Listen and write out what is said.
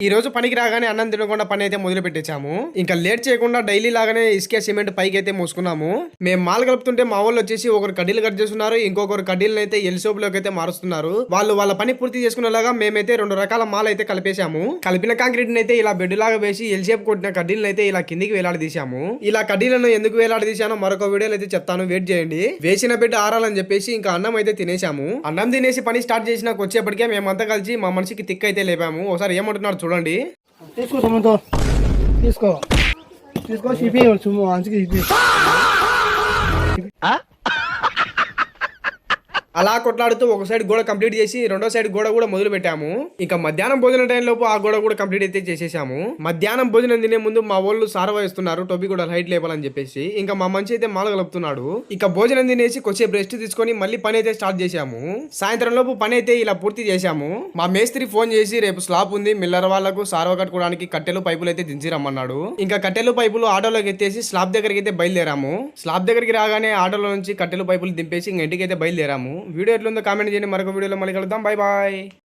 ఈ రోజు పనికి రాగానే అన్నం తినకుండా పని అయితే మొదలు పెట్టేశాము. ఇంకా లేట్ చేయకుండా డైలీ లాగానే ఇసుక సిమెంట్ పైకి అయితే మోసుకున్నాము. మేము మాల్ కలుపుతుంటే మా వాళ్ళు వచ్చేసి ఒకరు కడ్డీలు కట్ చేస్తున్నారు, ఇంకొకరు కడ్డీలను అయితే ఎల్ షోప్ లోకి అయితే మారుస్తున్నారు. వాళ్ళు వాళ్ళ పని పూర్తి చేసుకునేలాగా మేమైతే 2 రకాల మాల్ అయితే కలిపేశాము. కలిపిన కాంక్రీట్ అయితే ఇలా బెడ్ లాగా వేసి ఎల్ షేప్ కొట్టిన కడ్డీలను అయితే ఇలా కిందికి వేలాడదీశాము. ఇలా కడ్డీలను ఎందుకు వేలాడదీశానో మరొక వీడియోలో అయితే చెప్తాను, వెయిట్ చేయండి. వేసిన బెడ్ ఆరాలని చెప్పేసి ఇంకా అన్నం అయితే తినేశాము. అన్నం తినేసి పని స్టార్ట్ చేసినాక వచ్చేప్పటికే మేమంతా కలిసి మా మనిషికి తిక్క అయితే లేపాము. ఒకసారి ఏమంటున్నారు చూడండి. తీసుకో టమాటో తీసుకో తీసుకో సిపి మంచిగా సిపి అలా కొట్లాడుతూ ఒక సైడ్ గోడ కంప్లీట్ చేసి రెండో సైడ్ గోడ కూడా మొదలు పెట్టాము. ఇంకా మధ్యాహ్నం భోజనం టైం లోపు ఆ గోడ కూడా కంప్లీట్ అయితే చేసేసాము. మధ్యాహ్నం భోజనం తినే ముందు మా వాళ్ళు సారవా ఇస్తున్నారు టోపీ కూడా హైట్ లేపాలని చెప్పేసి. ఇంకా మా మంచి అయితే మాల కలుపుతున్నాడు. ఇక భోజనం తినేసి కొద్దిసేపు రెస్ట్ తీసుకొని మళ్ళీ పని అయితే స్టార్ట్ చేసాము. సాయంత్రం లోపు పని అయితే ఇలా పూర్తి చేశాము. మా మేస్త్రి ఫోన్ చేసి రేపు స్లాబ్ ఉంది, మిల్లర్ వాళ్ళకు సారవా కట్టుకోవడానికి కట్టెలు పైపులు అయితే దించి రమ్మన్నాడు. ఇంకా కట్టెలు పైపులు ఆటోలోకి ఎత్తేసి స్లాబ్ దగ్గరికి అయితే బయలుదేరాము. స్లాబ్ దగ్గరికి రాగానే ఆటోలో నుంచి కట్టెలు పైపులు దింపేసి ఇంక ఇంటికి అయితే బయలుదేరాము. వీడియో ఎట్లుందో కామెంట్ చేయండి. మరొక వీడియోలో మళ్ళీ కలుద్దాం. Bye bye.